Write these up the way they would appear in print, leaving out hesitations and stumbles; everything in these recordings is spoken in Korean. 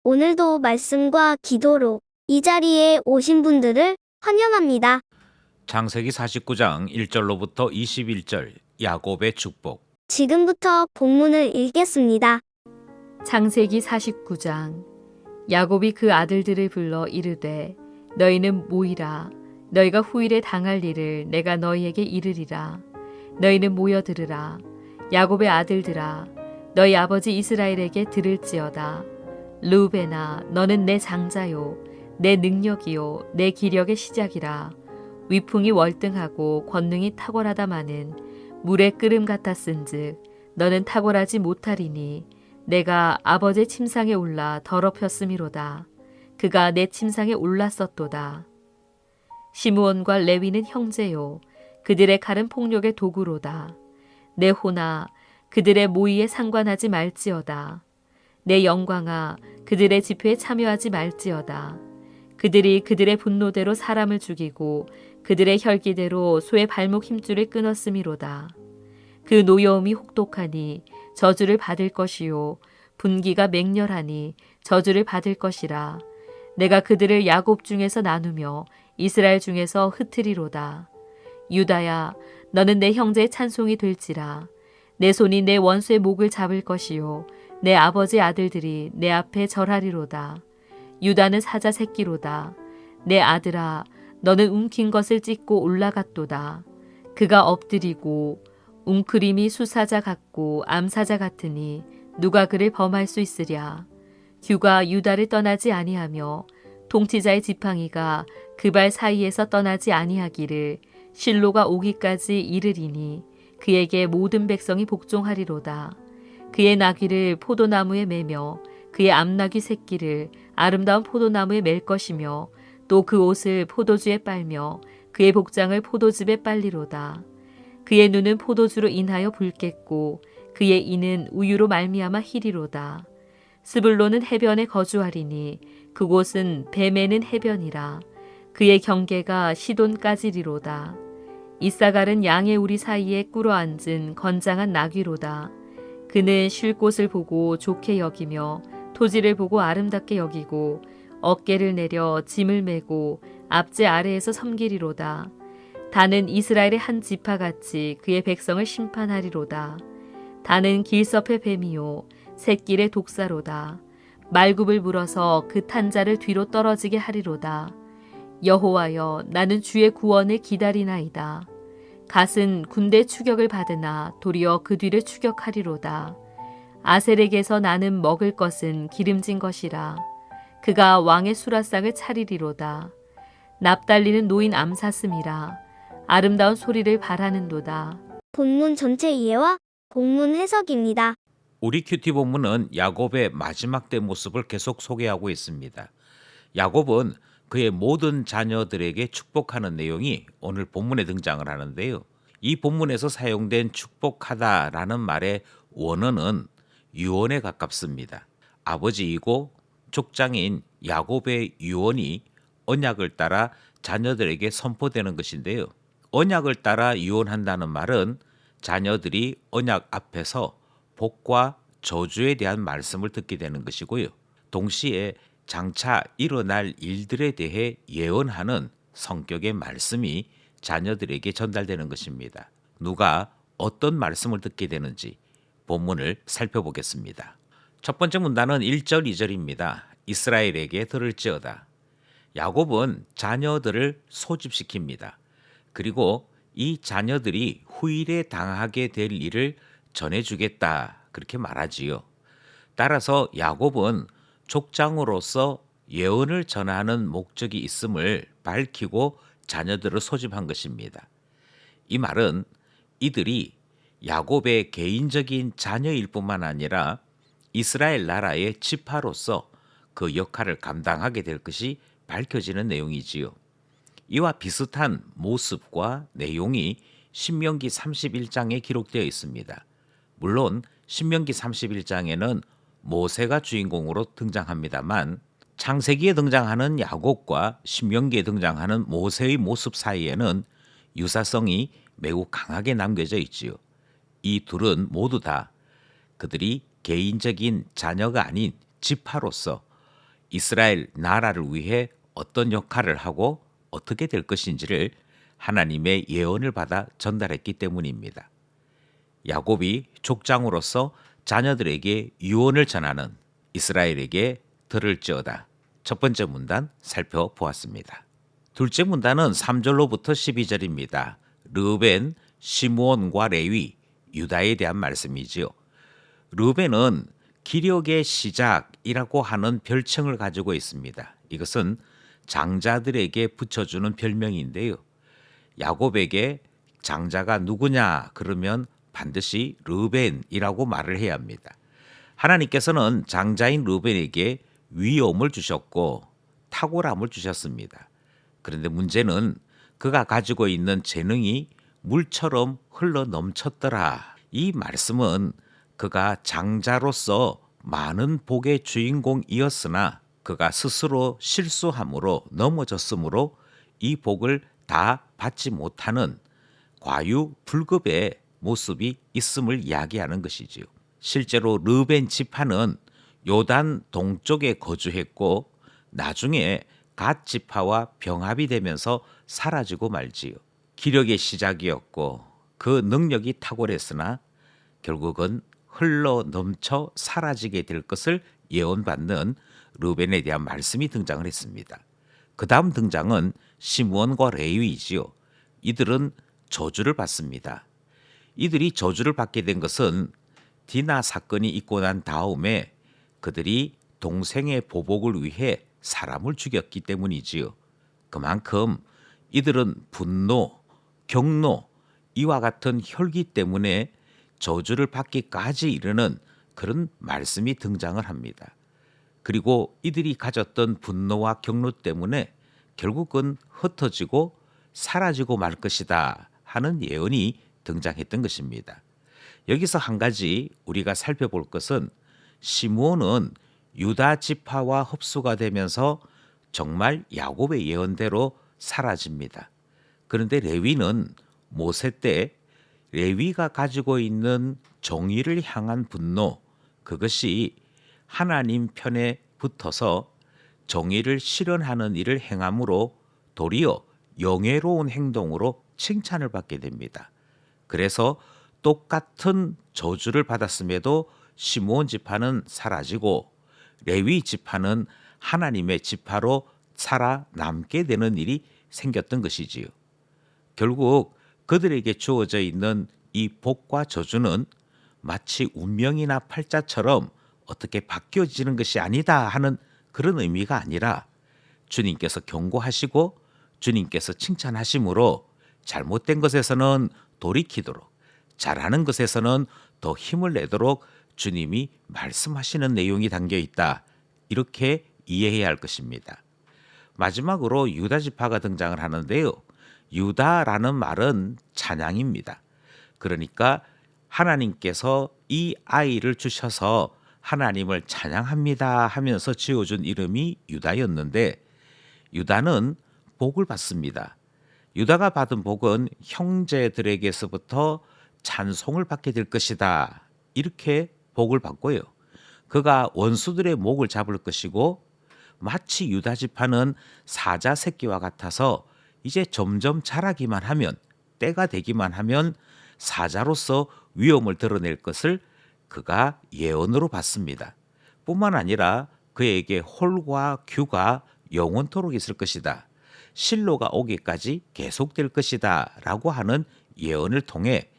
오늘도 말씀과 기도로 이 자리에 오신 분들을 환영합니다. 창세기 49장 1절로부터 21절 야곱의 축복. 지금부터 본문을 읽겠습니다. 창세기 49장. 야곱이 그 아들들을 불러 이르되 너희는 모이라. 너희가 후일에 당할 일을 내가 너희에게 이르리라. 너희는 모여 들으라. 야곱의 아들들아, 너희 아버지 이스라엘에게 들을지어다. 르우벤아, 너는 내 장자요, 내 능력이요, 내 기력의 시작이라. 위풍이 월등하고 권능이 탁월하다마는 물의 끓음 같았은즉 너는 탁월하지 못하리니 내가 아버지의 침상에 올라 더럽혔음이로다. 그가 내 침상에 올랐었도다. 시므온과 레위는 형제요, 그들의 칼은 폭력의 도구로다. 내 호나, 그들의 모의에 상관하지 말지어다. 내 영광아, 그들의 집회에 참여하지 말지어다. 그들이 그들의 분노대로 사람을 죽이고 그들의 혈기대로 소의 발목 힘줄을 끊었음이로다. 그 노여움이 혹독하니 저주를 받을 것이요, 분기가 맹렬하니 저주를 받을 것이라. 내가 그들을 야곱 중에서 나누며 이스라엘 중에서 흩으리로다. 유다야, 너는 내 형제의 찬송이 될지라. 내 손이 내 원수의 목을 잡을 것이요, 내 아버지 아들들이 내 앞에 절하리로다. 유다는 사자 새끼로다. 내 아들아, 너는 움킨 것을 찢고 올라갔도다. 그가 엎드리고 웅크림이 수사자 같고 암사자 같으니 누가 그를 범할 수 있으랴. 규가 유다를 떠나지 아니하며 통치자의 지팡이가 그 발 사이에서 떠나지 아니하기를 실로가 오기까지 이르리니 그에게 모든 백성이 복종하리로다. 그의 나귀를 포도나무에 매며 그의 암나귀 새끼를 아름다운 포도나무에 맬 것이며 또 그 옷을 포도주에 빨며 그의 복장을 포도즙에 빨리로다. 그의 눈은 포도주로 인하여 붉겠고 그의 이는 우유로 말미암아 희리로다. 스불론은 해변에 거주하리니 그곳은 배 매는 해변이라. 그의 경계가 시돈까지리로다. 이사갈은 양의 우리 사이에 꿇어앉은 건장한 나귀로다. 그는 쉴 곳을 보고 좋게 여기며 토지를 보고 아름답게 여기고 어깨를 내려 짐을 메고 앞제 아래에서 섬기리로다. 다는 이스라엘의 한 지파같이 그의 백성을 심판하리로다. 다는 길섭의 뱀이요 새길의 독사로다. 말굽을 물어서 그 탄자를 뒤로 떨어지게 하리로다. 여호와여, 나는 주의 구원을 기다리나이다. 갓은 군대 추격을 받으나 도리어 그 뒤를 추격하리로다. 아셀에게서 나는 먹을 것은 기름진 것이라. 그가 왕의 수라상을 차리리로다. 납달리는 노인 암사슴이라. 아름다운 소리를 바라는도다. 본문 전체 이해와 본문 해석입니다. 우리 큐티 본문은 야곱의 마지막 때 모습을 계속 소개하고 있습니다. 야곱은 그의 모든 자녀들에게 축복하는 내용이 오늘 본문에 등장을 하는데요. 이 본문에서 사용된 축복하다라는 말의 원어는 유언에 가깝습니다. 아버지이고 족장인 야곱의 유언이 언약을 따라 자녀들에게 선포되는 것인데요. 언약을 따라 유언한다는 말은 자녀들이 언약 앞에서 복과 저주에 대한 말씀을 듣게 되는 것이고요. 동시에 장차 일어날 일들에 대해 예언하는 성격의 말씀이 자녀들에게 전달되는 것입니다. 누가 어떤 말씀을 듣게 되는지 본문을 살펴보겠습니다. 첫 번째 문단은 1절, 2절입니다. 이스라엘에게 들을지어다. 야곱은 자녀들을 소집시킵니다. 그리고 이 자녀들이 후일에 당하게 될 일을 전해주겠다 그렇게 말하지요. 따라서 야곱은 족장으로서 예언을 전하는 목적이 있음을 밝히고 자녀들을 소집한 것입니다. 이 말은 이들이 야곱의 개인적인 자녀일 뿐만 아니라 이스라엘 나라의 지파로서 그 역할을 감당하게 될 것이 밝혀지는 내용이지요. 이와 비슷한 모습과 내용이 신명기 31장에 기록되어 있습니다. 물론 신명기 31장에는 모세가 주인공으로 등장합니다만 창세기에 등장하는 야곱과 신명기에 등장하는 모세의 모습 사이에는 유사성이 매우 강하게 남겨져 있지요. 이 둘은 모두 다 그들이 개인적인 자녀가 아닌 지파로서 이스라엘 나라를 위해 어떤 역할을 하고 어떻게 될 것인지를 하나님의 예언을 받아 전달했기 때문입니다. 야곱이 족장으로서 자녀들에게 유언을 전하는 이스라엘에게 들을지어다. 첫 번째 문단 살펴보았습니다. 둘째 문단은 3절로부터 12절입니다. 르벤, 시므온과 레위, 유다에 대한 말씀이지요. 르벤은 기력의 시작이라고 하는 별칭을 가지고 있습니다. 이것은 장자들에게 붙여주는 별명인데요. 야곱에게 장자가 누구냐 그러면 반드시 르벤이라고 말을 해야 합니다. 하나님께서는 장자인 르벤에게 위엄을 주셨고 탁월함을 주셨습니다. 그런데 문제는 그가 가지고 있는 재능이 물처럼 흘러 넘쳤더라. 이 말씀은 그가 장자로서 많은 복의 주인공이었으나 그가 스스로 실수함으로 넘어졌으므로 이 복을 다 받지 못하는 과유불급의 모습이 있음을 이야기하는 것이지요. 실제로 르벤 지파는 요단 동쪽에 거주했고 나중에 갓 지파와 병합이 되면서 사라지고 말지요. 기력의 시작이었고 그 능력이 탁월했으나 결국은 흘러 넘쳐 사라지게 될 것을 예언받는 르벤에 대한 말씀이 등장을 했습니다. 그 다음 등장은 시므온과 레위이지요. 이들은 저주를 받습니다. 이들이 저주를 받게 된 것은 디나 사건이 있고 난 다음에 그들이 동생의 보복을 위해 사람을 죽였기 때문이지요. 그만큼 이들은 분노, 경노, 이와 같은 혈기 때문에 저주를 받기까지 이르는 그런 말씀이 등장을 합니다. 그리고 이들이 가졌던 분노와 경노 때문에 결국은 흩어지고 사라지고 말 것이다 하는 예언이 등장했던 것입니다. 여기서 한 가지 우리가 살펴볼 것은 시므온은 유다 지파와 흡수가 되면서 정말 야곱의 예언대로 사라집니다. 그런데 레위는 모세 때 레위가 가지고 있는 정의를 향한 분노, 그것이 하나님 편에 붙어서 정의를 실현하는 일을 행함으로 도리어 영예로운 행동으로 칭찬을 받게 됩니다. 그래서 똑같은 저주를 받았음에도 시므온 지파는 사라지고 레위 지파는 하나님의 지파로 살아남게 되는 일이 생겼던 것이지요. 결국 그들에게 주어져 있는 이 복과 저주는 마치 운명이나 팔자처럼 어떻게 바뀌어지는 것이 아니다 하는 그런 의미가 아니라 주님께서 경고하시고 주님께서 칭찬하심으로 잘못된 것에서는 돌이키도록 잘하는 것에서는 더 힘을 내도록 주님이 말씀하시는 내용이 담겨 있다. 이렇게 이해해야 할 것입니다. 마지막으로 유다 지파가 등장을 하는데요. 유다라는 말은 찬양입니다. 그러니까 하나님께서 이 아이를 주셔서 하나님을 찬양합니다 하면서 지어준 이름이 유다였는데 유다는 복을 받습니다. 유다가 받은 복은 형제들에게서부터 찬송을 받게 될 것이다. 이렇게 복을 받고요. 그가 원수들의 목을 잡을 것이고 마치 유다 지파는 사자 새끼와 같아서 이제 점점 자라기만 하면 때가 되기만 하면 사자로서 위엄을 드러낼 것을 그가 예언으로 받습니다. 뿐만 아니라 그에게 홀과 규가 영원토록 있을 것이다. 실로가 오기까지 계속될 것이다 라고 하는 예언을 통해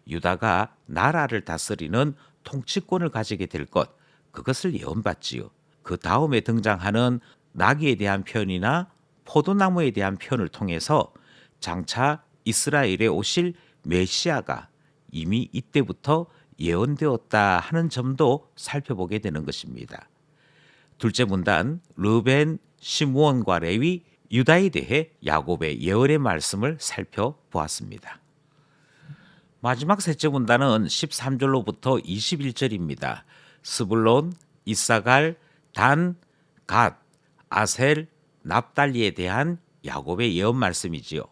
유다가 나라를 다스리는 통치권을 가지게 될 것, 그것을 예언받지요. 그 다음에 등장하는 나귀에 대한 표현이나 포도나무에 대한 표현을 통해서 장차 이스라엘에 오실 메시아가 이미 이때부터 예언되었다 하는 점도 살펴보게 되는 것입니다. 둘째 문단 르벤, 시므온과 레위, 유다에 대해 야곱의 예언의 말씀을 살펴보았습니다. 마지막 셋째 문단은 13절로부터 21절입니다. 스불론, 이사갈, 단, 갓, 아셀, 납달리에 대한 야곱의 예언 말씀이지요.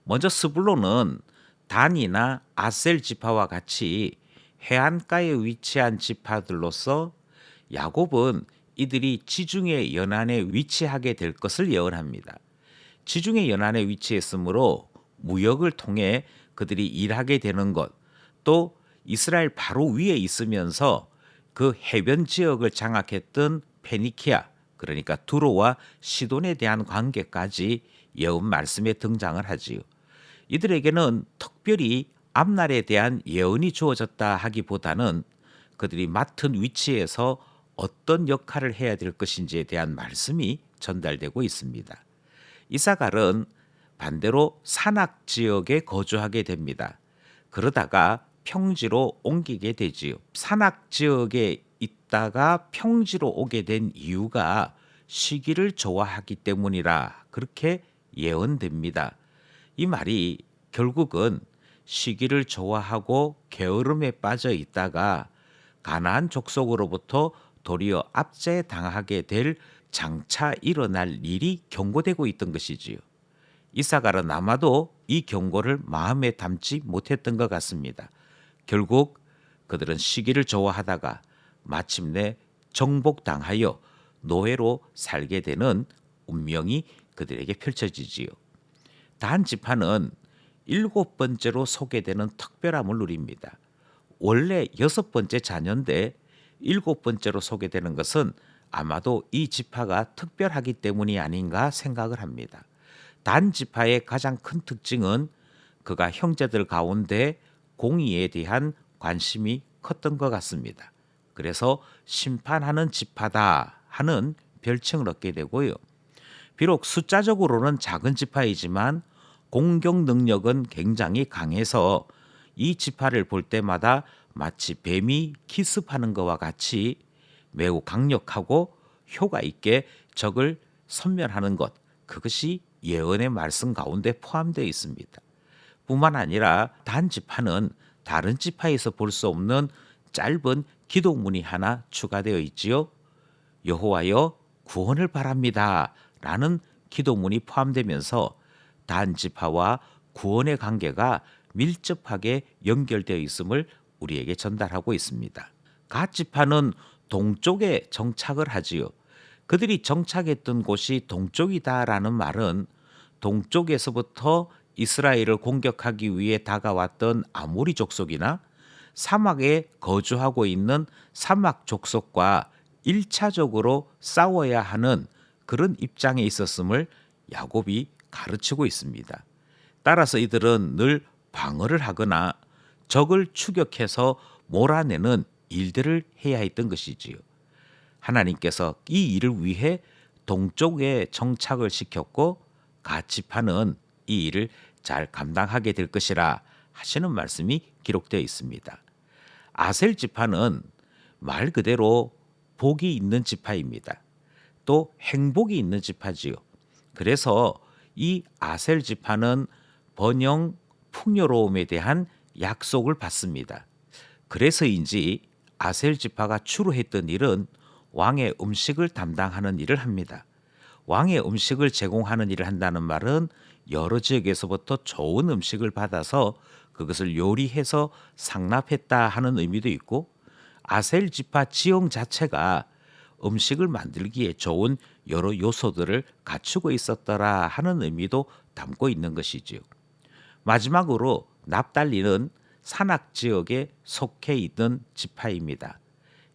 먼저 스불론은 단이나 아셀 지파와 같이 해안가에 위치한 지파들로서 야곱은 이들이 지중해 연안에 위치하게 될 것을 예언합니다. 지중해 연안에 위치했으므로 무역을 통해 그들이 일하게 되는 것, 또 이스라엘 바로 위에 있으면서 그 해변 지역을 장악했던 페니키아, 그러니까 두로와 시돈에 대한 관계까지 예언 말씀에 등장을 하지요. 이들에게는 특별히 앞날에 대한 예언이 주어졌다 하기보다는 그들이 맡은 위치에서 어떤 역할을 해야 될 것인지에 대한 말씀이 전달되고 있습니다. 이사갈은 반대로 산악 지역에 거주하게 됩니다. 그러다가 평지로 옮기게 되지요. 산악 지역에 있다가 평지로 오게 된 이유가 시기를 좋아하기 때문이라 그렇게 예언됩니다. 이 말이 결국은 시기를 좋아하고 게으름에 빠져 있다가 가나안 족속으로부터 도리어 압제당하게 될 장차 일어날 일이 경고되고 있던 것이지요. 이사갈은 아마도 이 경고를 마음에 담지 못했던 것 같습니다. 결국 그들은 시기를 좋아하다가 마침내 정복당하여 노예로 살게 되는 운명이 그들에게 펼쳐지지요. 단 지파는 7번째로 소개되는 특별함을 누립니다. 원래 6번째 자녀인데 7번째로 소개되는 것은 아마도 이 지파가 특별하기 때문이 아닌가 생각을 합니다. 단 지파의 가장 큰 특징은 그가 형제들 가운데 공의에 대한 관심이 컸던 것 같습니다. 그래서 심판하는 지파다 하는 별칭을 얻게 되고요. 비록 숫자적으로는 작은 지파이지만 공격 능력은 굉장히 강해서 이 지파를 볼 때마다 마치 뱀이 기습하는 것과 같이 매우 강력하고 효과 있게 적을 섬멸하는 것, 그것이 예언의 말씀 가운데 포함되어 있습니다. 뿐만 아니라 단 지파는 다른 지파에서 볼 수 없는 짧은 기도문이 하나 추가되어 있지요. 여호와여 구원을 바랍니다 라는 기도문이 포함되면서 단 지파와 구원의 관계가 밀접하게 연결되어 있음을 우리에게 전달하고 있습니다. 갓 지파는 동쪽에 정착을 하지요. 그들이 정착했던 곳이 동쪽이다라는 말은 동쪽에서부터 이스라엘을 공격하기 위해 다가왔던 아모리 족속이나 사막에 거주하고 있는 사막 족속과 1차적으로 싸워야 하는 그런 입장에 있었음을 야곱이 가르치고 있습니다. 따라서 이들은 늘 방어를 하거나 적을 추격해서 몰아내는 일들을 해야 했던 것이지요. 하나님께서 이 일을 위해 동쪽에 정착을 시켰고 갓 지파는 이 일을 잘 감당하게 될 것이라 하시는 말씀이 기록되어 있습니다. 아셀 지파는 말 그대로 복이 있는 지파입니다. 또 행복이 있는 지파지요. 그래서 이 아셀 지파는 번영 풍요로움에 대한 약속을 받습니다. 그래서인지 아셀 지파가 주로 했던 일은 왕의 음식을 담당하는 일을 합니다. 왕의 음식을 제공하는 일을 한다는 말은 여러 지역에서부터 좋은 음식을 받아서 그것을 요리해서 상납했다 하는 의미도 있고, 아셀 지파 지형 자체가 음식을 만들기에 좋은 여러 요소들을 갖추고 있었더라 하는 의미도 담고 있는 것이지요. 마지막으로 납달리는 산악 지역에 속해 있는 지파입니다.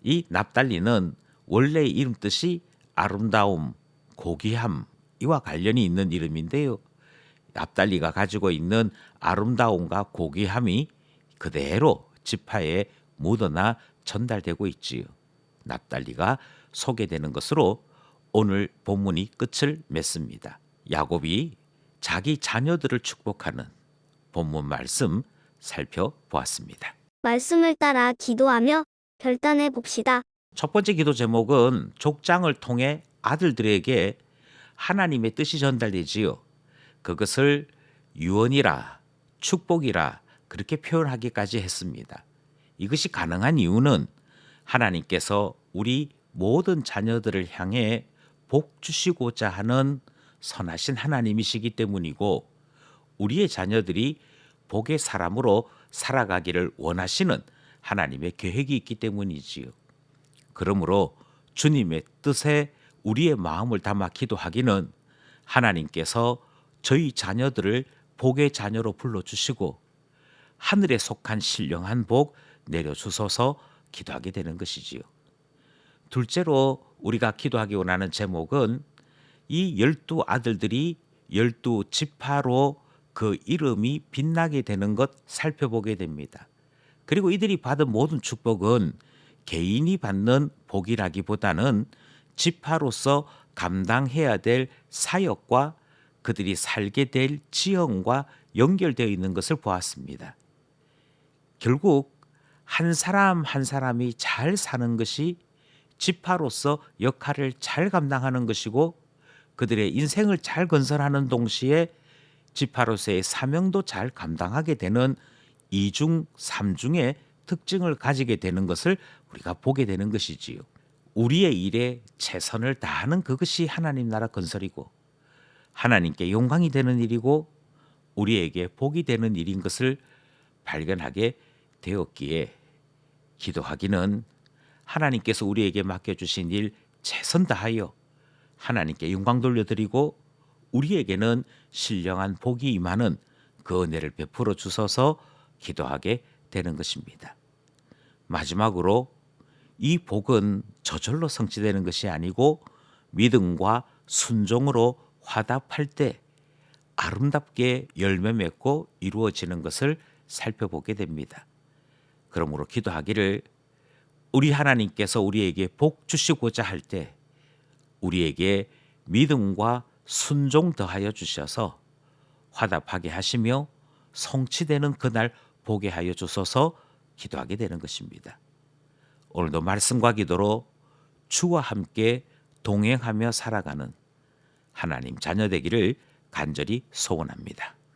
이 납달리는 원래의 이름 뜻이 아름다움, 고귀함 이와 관련이 있는 이름인데요. 납달리가 가지고 있는 아름다움과 고귀함이 그대로 지파에 묻어나 전달되고 있지요. 납달리가 소개되는 것으로 오늘 본문이 끝을 맺습니다. 야곱이 자기 자녀들을 축복하는 본문 말씀 살펴보았습니다. 말씀을 따라 기도하며 결단해 봅시다. 첫 번째 기도 제목은 족장을 통해 아들들에게 하나님의 뜻이 전달되지요. 그것을 유언이라 축복이라 그렇게 표현하기까지 했습니다. 이것이 가능한 이유는 하나님께서 우리 모든 자녀들을 향해 복 주시고자 하는 선하신 하나님이시기 때문이고, 우리의 자녀들이 복의 사람으로 살아가기를 원하시는 하나님의 계획이 있기 때문이지요. 그러므로 주님의 뜻에 우리의 마음을 담아 기도하기는 하나님께서 저희 자녀들을 복의 자녀로 불러주시고 하늘에 속한 신령한 복 내려주소서 기도하게 되는 것이지요. 둘째로 우리가 기도하기 원하는 제목은 이 12 아들들이 12 지파로 그 이름이 빛나게 되는 것 살펴보게 됩니다. 그리고 이들이 받은 모든 축복은 개인이 받는 복이라기보다는 지파로서 감당해야 될 사역과 그들이 살게 될 지형과 연결되어 있는 것을 보았습니다. 결국 한 사람 한 사람이 잘 사는 것이 지파로서 역할을 잘 감당하는 것이고 그들의 인생을 잘 건설하는 동시에 지파로서의 사명도 잘 감당하게 되는 이중 삼중의 특징을 가지게 되는 것을 우리가 보게 되는 것이지요. 우리의 일에 최선을 다하는 그것이 하나님 나라 건설이고 하나님께 영광이 되는 일이고 우리에게 복이 되는 일인 것을 발견하게 되었기에 기도하기는 하나님께서 우리에게 맡겨주신 일 최선 다하여 하나님께 영광 돌려드리고 우리에게는 신령한 복이 임하는 그 은혜를 베풀어 주셔서 기도하게 되는 것입니다. 마지막으로 이 복은 저절로 성취되는 것이 아니고 믿음과 순종으로 화답할 때 아름답게 열매 맺고 이루어지는 것을 살펴보게 됩니다. 그러므로 기도하기를 우리 하나님께서 우리에게 복 주시고자 할 때 우리에게 믿음과 순종 더하여 주셔서 화답하게 하시며 성취되는 그날 보게 하여 주소서 기도하게 되는 것입니다. 오늘도 말씀과 기도로 주와 함께 동행하며 살아가는 하나님 자녀 되기를 간절히 소원합니다.